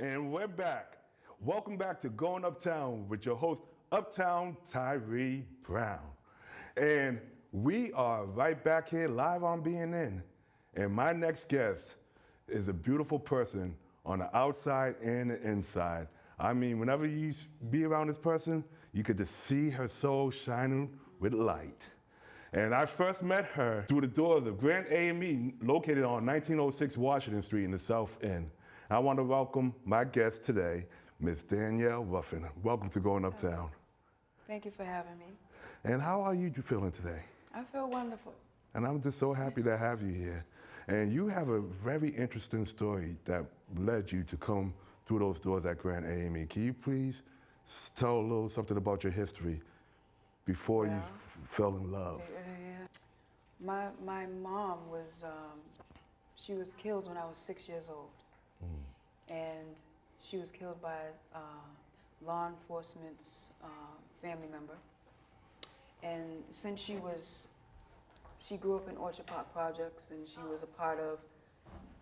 And we're back. Welcome back to Going Uptown with your host, Uptown Tyree Brown. And we are right back here live on BNN. And my next guest is a beautiful person on the outside and the inside. I mean, whenever you be around this person, you could just see her soul shining with light. And I first met her through the doors of Grand A&E, located on 1906 Washington Street in the South End. I want to welcome my guest today, Miss Danielle Ruffen. Welcome to Going Uptown. Thank you for having me. And how are you feeling today? I feel wonderful. And I'm just so happy to have you here. And you have a very interesting story that led you to come through those doors at Grand A&E. Can you please tell a little something about your history before you fell in love? My mom was, she was killed when I was 6 years old. And she was killed by law enforcement's family member. And since she grew up in Orchard Park Projects, and she was a part of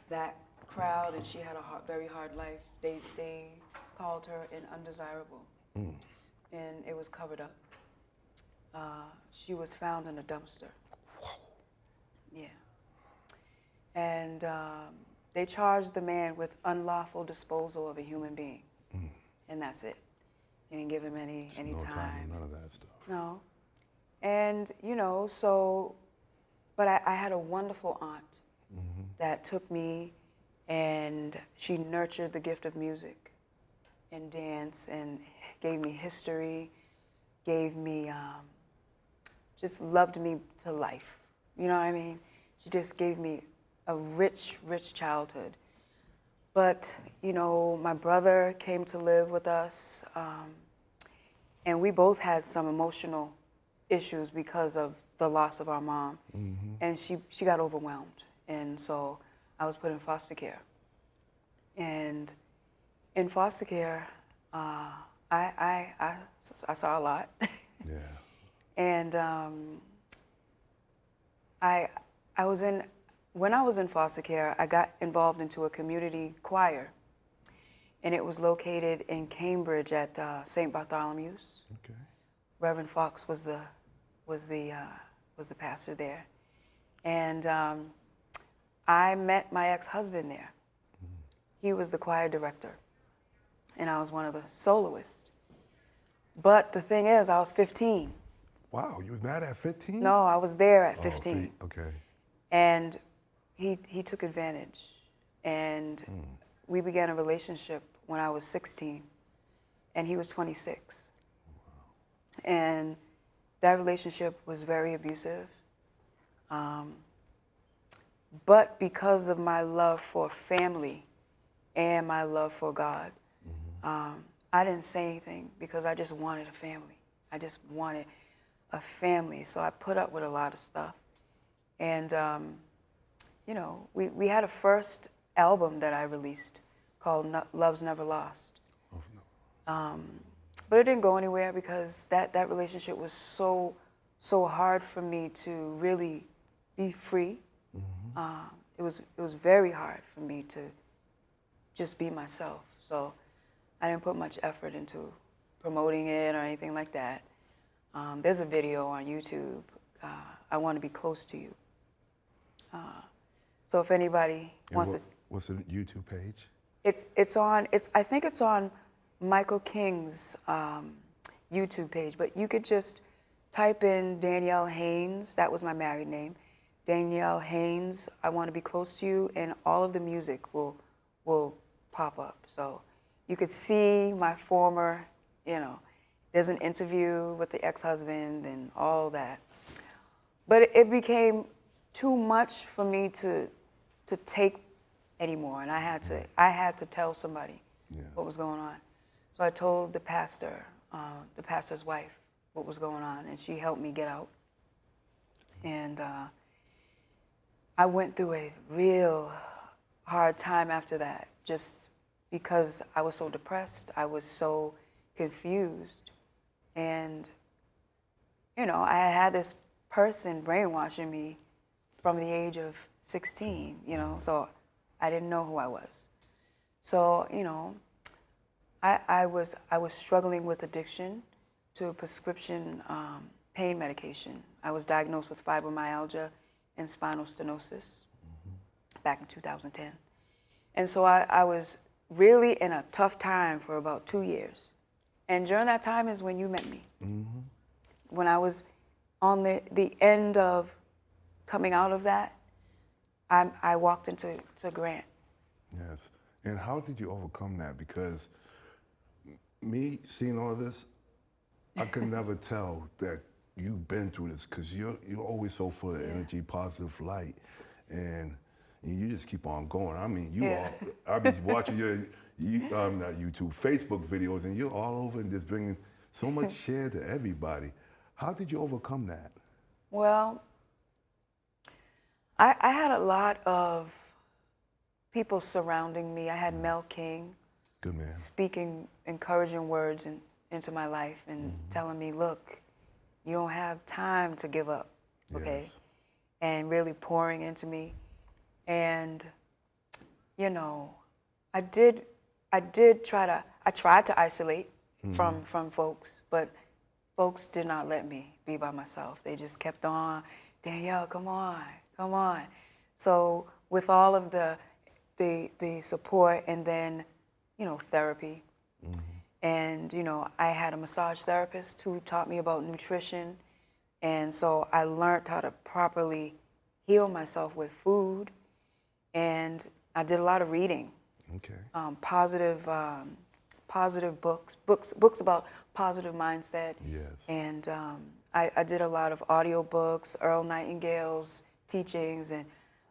that crowd, and she had a very hard life. They called her an undesirable, and it was covered up. She was found in a dumpster. Yeah. And they charged the man with unlawful disposal of a human being, and that's it. They didn't give him any time. None of that stuff. No. And, but I had a wonderful aunt that took me, and she nurtured the gift of music and dance and gave me history, gave me, just loved me to life. You know what I mean? She just gave me a rich, rich childhood. But, my brother came to live with us, and we both had some emotional issues because of the loss of our mom. And she got overwhelmed. And so I was put in foster care. And in foster care, I saw a lot. Yeah. And when I was in foster care, I got involved into a community choir, and it was located in Cambridge at St. Bartholomew's. Okay. Reverend Fox was the pastor there, and I met my ex-husband there. He was the choir director, and I was one of the soloists. But the thing is, I was 15. Wow, you was mad at 15? No, I was there at 15. Okay. And he took advantage, and we began a relationship when I was 16, and he was 26. Wow. And that relationship was very abusive. But because of my love for family and my love for God, I didn't say anything because I just wanted a family. I just wanted a family, so I put up with a lot of stuff. And, we had a first album that I released called Love's Never Lost. Oh, no. But it didn't go anywhere because that relationship was so hard for me to really be free. It was very hard for me to just be myself. So I didn't put much effort into promoting it or anything like that. There's a video on YouTube, I Want to Be Close to You. So if anybody wants to... What's the YouTube page? I think it's on Michael King's YouTube page, but you could just type in Danielle Haynes, that was my married name, Danielle Haynes, I Want to Be Close to You, and all of the music will pop up. So you could see my former, there's an interview with the ex-husband and all that. But it became too much for me to take anymore, and I had to tell somebody what was going on. So I told the pastor's wife what was going on, and she helped me get out. And I went through a real hard time after that, just because I was so depressed, I was so confused, and I had this person brainwashing me from the age of 16, so I didn't know who I was. So, I was struggling with addiction to a prescription pain medication. I was diagnosed with fibromyalgia and spinal stenosis back in 2010. And so I was really in a tough time for about 2 years. And during that time is when you met me. When I was on the end of coming out of that, I walked into Grant. Yes. And how did you overcome that? Because me seeing all this, I could never tell that you've been through this, because you're always so full of energy, positive light, and you just keep on going. I mean, I be watching your not YouTube, Facebook videos, and you're all over and just bringing so much share to everybody. How did you overcome that? Well, I had a lot of people surrounding me. I had Mel King, good man, speaking encouraging words into my life and telling me, look, you don't have time to give up, okay? Yes. And really pouring into me. And, you know, I tried to isolate from folks, but folks did not let me be by myself. They just kept on, Danielle, come on, come on. So with all of the support and then, you know, therapy, and, you know, I had a massage therapist who taught me about nutrition, and so I learned how to properly heal myself with food, and I did a lot of reading. Okay. Positive books about positive mindset. Yes. And I did a lot of audio books, Earl Nightingale's teachings, and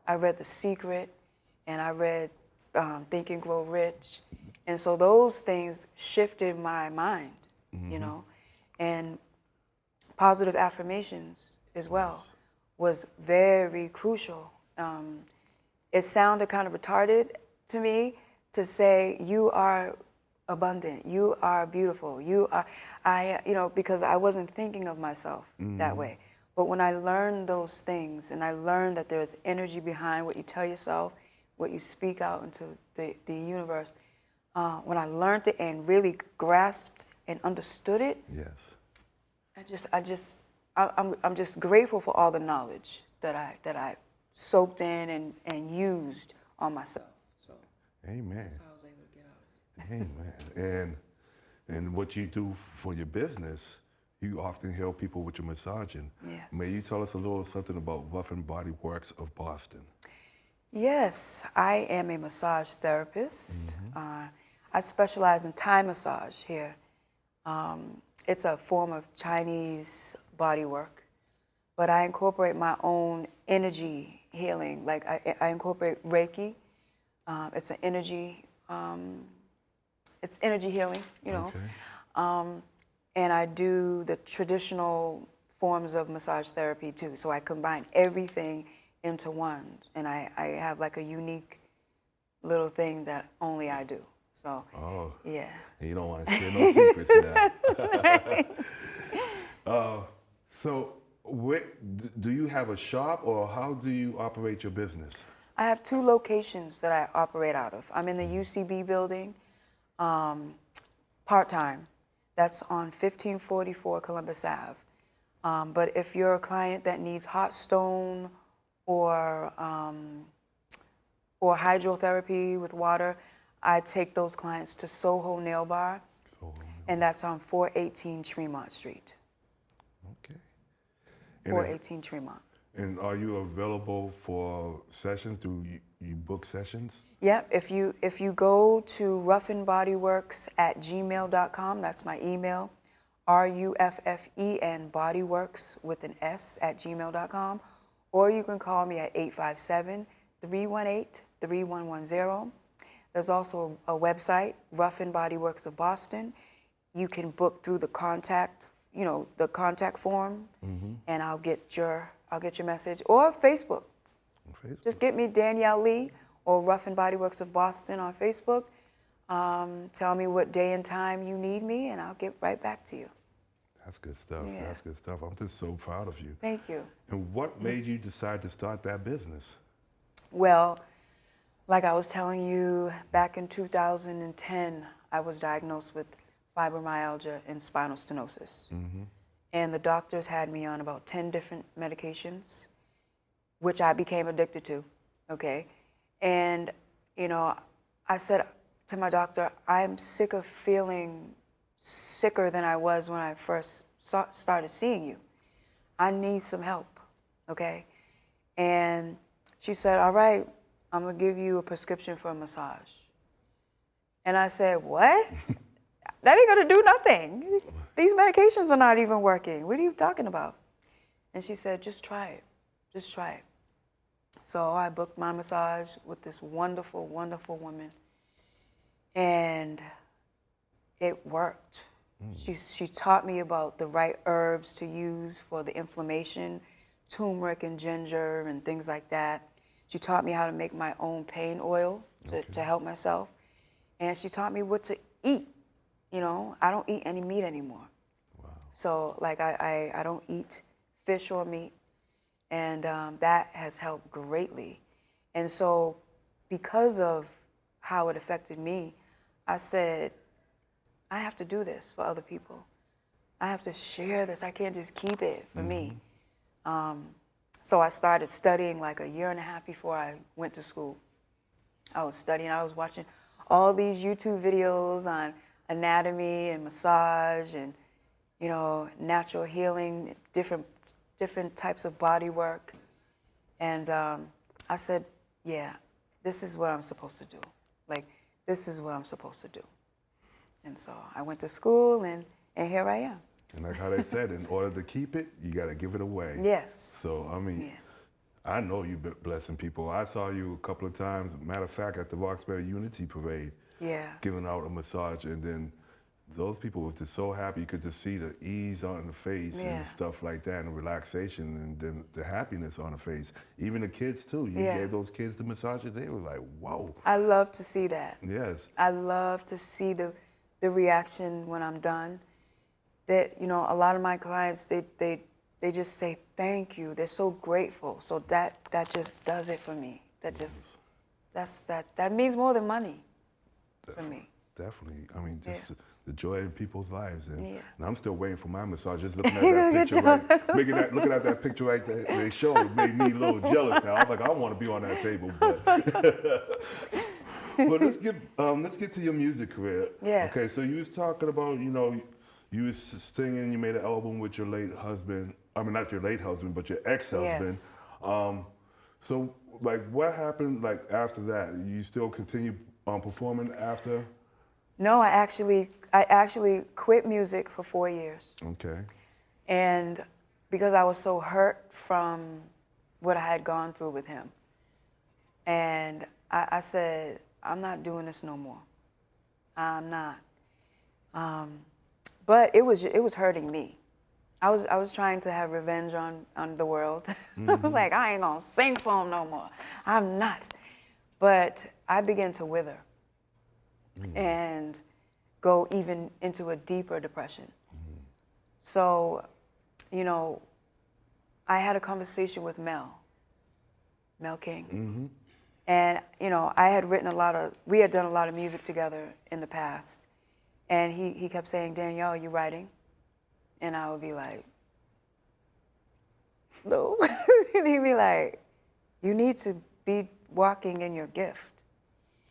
I read The Secret, and I read Think and Grow Rich. And so those things shifted my mind, you know, and positive affirmations as well was very crucial. It sounded kind of retarded to me to say, you are abundant, you are beautiful, you are, you know, because I wasn't thinking of myself that way. But when I learned those things, and I learned that there's energy behind what you tell yourself, what you speak out into the universe, when I learned it and really grasped and understood it, yes, I'm just grateful for all the knowledge that I soaked in and used on myself. So amen. that's how I was able to get out of it. Amen. And what you do for your business, you often help people with your massaging. Yes. May you tell us a little something about Ruffen Body Works of Boston? Yes, I am a massage therapist. I specialize in Thai massage here. It's a form of Chinese body work, but I incorporate my own energy healing. Like I incorporate Reiki. It's an energy, it's energy healing, you know. Okay. And I do the traditional forms of massage therapy too. So I combine everything into one, and I have like a unique little thing that only I do. So, yeah. And you don't want to share no secrets to that. So, do you have a shop, or how do you operate your business? I have 2 locations that I operate out of. I'm in the UCB building, part-time. That's on 1544 Columbus Ave. But if you're a client that needs hot stone or hydrotherapy with water, I take those clients to Soho Nail Bar, and that's on 418 Tremont Street. Okay. 418 Tremont. And are you available for sessions? Do you book sessions? Yeah, if you go to ruffinbodyworks@gmail.com, that's my email, RUFFEN bodyworks with an S @gmail.com, or you can call me at 857-318-3110. There's also a website, Ruffen Body Works of Boston. You can book through the contact, the contact form, and I'll get your message, or Facebook. Just get me Danielle Lee or Ruffen Body Works of Boston on Facebook. Tell me what day and time you need me, and I'll get right back to you. That's good stuff. Yeah. That's good stuff. I'm just so proud of you. Thank you. And what made you decide to start that business? Well, Like I was telling you, back in 2010, I was diagnosed with fibromyalgia and spinal stenosis. And the doctors had me on about 10 different medications, which I became addicted to, okay? And, you know, I said to my doctor, I'm sick of feeling sicker than I was when I first started seeing you. I need some help, okay? And she said, all right, I'm gonna give you a prescription for a massage. And I said, what? That ain't gonna do nothing. These medications are not even working. What are you talking about? And she said, just try it, just try it. So I booked my massage with this wonderful, wonderful woman, and it worked. She taught me about the right herbs to use for the inflammation, turmeric and ginger and things like that. She taught me how to make my own pain oil to help myself. And she taught me what to eat. You know, I don't eat any meat anymore. Wow. So like I don't eat fish or meat. And that has helped greatly. And so because of how it affected me, I said, I have to do this for other people. I have to share this. I can't just keep it for me. So I started studying like a year and a half before I went to school. I was studying, I was watching all these YouTube videos on anatomy and massage and, you know, natural healing, different types of body work. And I said, yeah, this is what I'm supposed to do. Like, this is what I'm supposed to do. And so I went to school and here I am. And like how they said, in order to keep it, you got to give it away. Yes. So, I mean, I know you've been blessing people. I saw you a couple of times, matter of fact, at the Roxbury Unity Parade, giving out a massage. And then those people were just so happy. You could just see the ease on the face and stuff like that, and the relaxation, and then the happiness on the face. Even the kids, too. You gave those kids the massages. They were like, whoa. I love to see that. Yes. I love to see the reaction when I'm done. That, you know, a lot of my clients, they just say thank you. They're so grateful. So that just does it for me. That means more than money for me. Definitely. I mean, just the joy in people's lives. And Yeah. I'm still waiting for my massage. Just looking at that picture, right, looking at that picture right there, they showed made me a little jealous now. I was like, I want to be on that table. But let's get to your music career. Yes. Okay, so you was talking about, you know, you was singing, you made an album with your late husband. I mean, not your late husband, but your ex-husband. Yes. So, like, what happened, like, after that? You still continue performing after? No, I actually quit music for 4 years. Okay. And because I was so hurt from what I had gone through with him. And I said, I'm not doing this no more. I'm not. But it was hurting me. I was trying to have revenge on the world. I was like, I ain't gonna sing for him no more. I'm not. But I began to wither and go even into a deeper depression. So, you know, I had a conversation with Mel King. And, you know, we had done a lot of music together in the past. And he kept saying, Danielle, are you writing? And I would be like, no. And he'd be like, you need to be walking in your gift.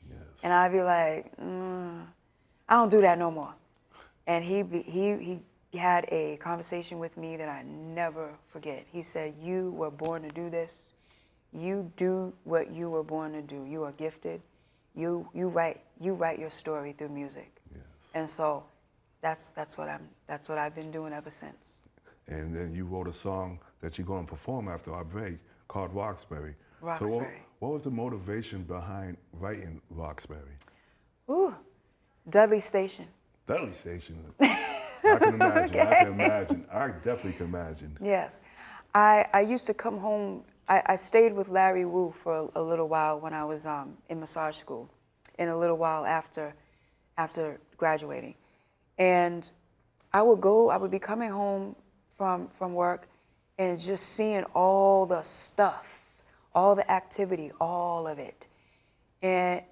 Yes. And I'd be like, I don't do that no more. And he had a conversation with me that I never forget. He said, you were born to do this. You do what you were born to do. You are gifted. You write your story through music. Yes. And And so that's what I've been doing ever since. And then you wrote a song that you're going to perform after our break called Roxbury. Roxbury. So what was the motivation behind writing Roxbury? Ooh, Dudley Station. Dudley Station. I can imagine. I can imagine. I definitely can imagine. Yes. I used to come home. I stayed with Larry Wu for a little while when I was in massage school, and a little while after graduating. And I would be coming home from work and just seeing all the stuff, all the activity, all of it. And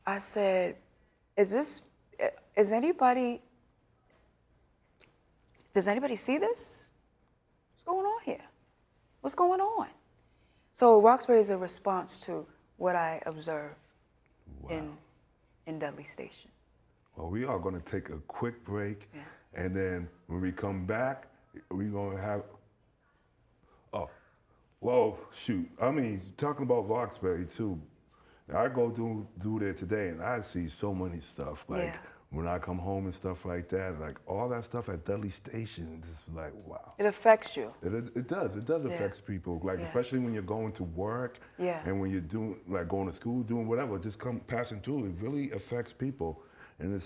I said, does anybody see this? What's going on here? What's going on? So Roxbury is a response to what I observed in Dudley Station. Well, we are going to take a quick break, Yeah. and then when we come back, we're going to have, well, shoot. I mean, talking about Roxbury, too. I go through there today, and I see so many stuff. Like, Yeah. when I come home and stuff like that, like, all that stuff at Dudley Station, it's just like, wow. It affects you. It does affect people, like, Yeah. especially when you're going to work, Yeah. and when you're doing, like, going to school, doing whatever, just passing through, it really affects people. And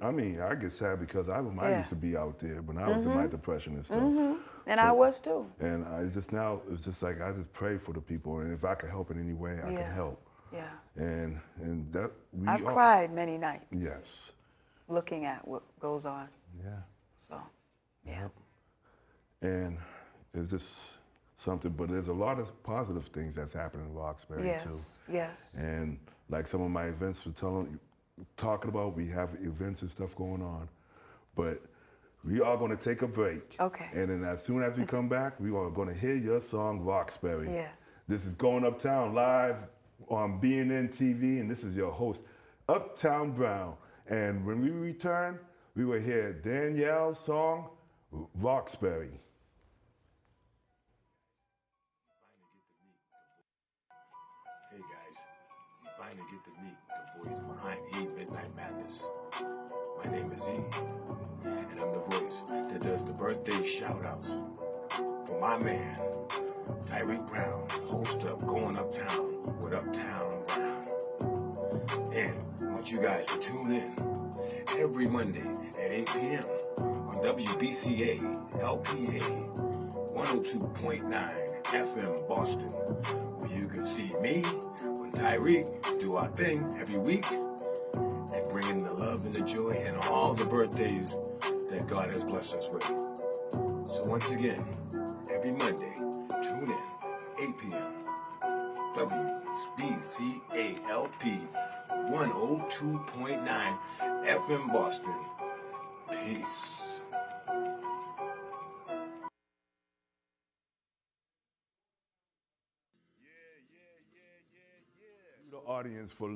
I mean, I get sad because I used to be out there when I was in my depression and stuff. And I was too. And it's just like, I just pray for the people, and if I can help in any way, I can help. Yeah. And that I've cried many nights. Yes. Looking at what goes on. Yeah. So, yeah. Yep. And it's just something, but there's a lot of positive things that's happening in Roxbury too. Yes. And like some of my events were talking about, we have events and stuff going on, but we are going to take a break. Okay. And then as soon as we come back, we are going to hear your song, Roxbury. Yes. This is Going Uptown live on BNN TV, and this is your host, Uptown Browne. And when we return, we will hear Danielle's song, Roxbury. Hey guys, you finally get to meet the voice behind E Midnight Madness. My name is E, and I'm the voice that does the birthday shout-outs for my man, Tyreek Brown, host of Going Uptown with Uptown Browne. And I want you guys to tune in every Monday at 8 p.m. on WBCA LPA 102.9 FM Boston, where you can see me and Tyreek do our thing every week and bring in the love and the joy and all the birthdays that God has blessed us with. So once again, every Monday, tune in, 8 p.m. WBCA LP 102.9 FM Boston. Peace. The audience for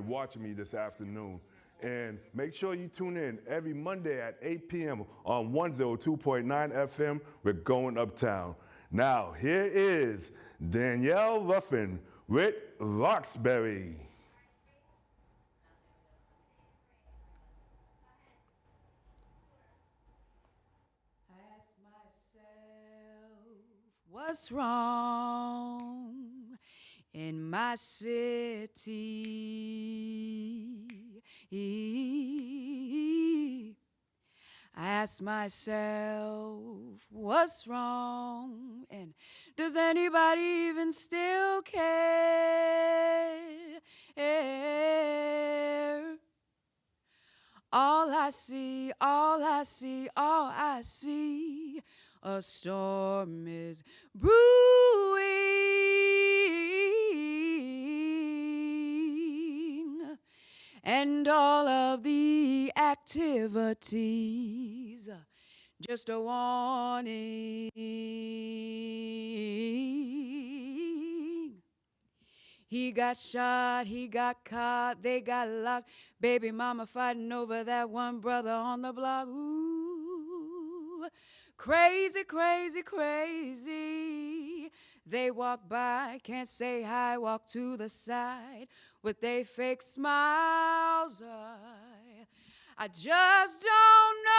watching me this afternoon. And make sure you tune in every Monday at 8 p.m. on 102.9 FM with Going Uptown. Now, here is Danielle Ruffen with Roxbury. I ask myself, what's wrong in my city? I ask myself, what's wrong? And does anybody even still care? All I see, a storm is brewing, and all of the activities just a warning. He got shot, he got caught, they got locked. Baby mama fighting over that one brother on the block. Ooh, crazy, crazy, crazy. They walk by, can't say hi, walk to the side with they fake smiles. I just don't know.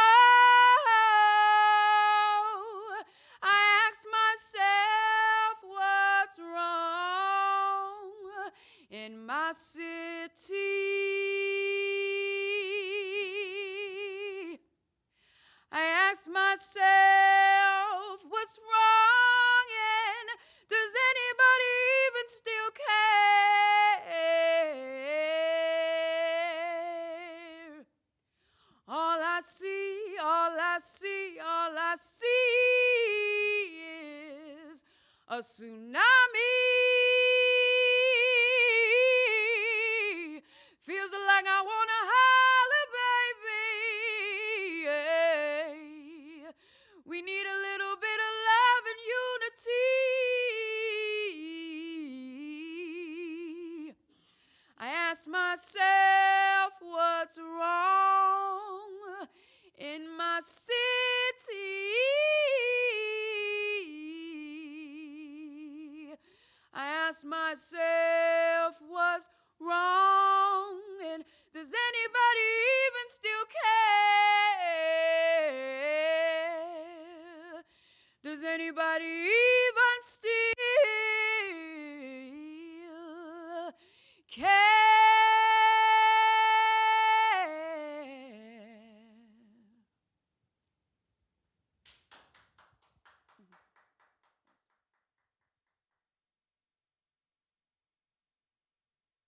I ask myself, what's wrong in my city? I ask myself, what's wrong, and does anybody even still care? All I see is a tsunami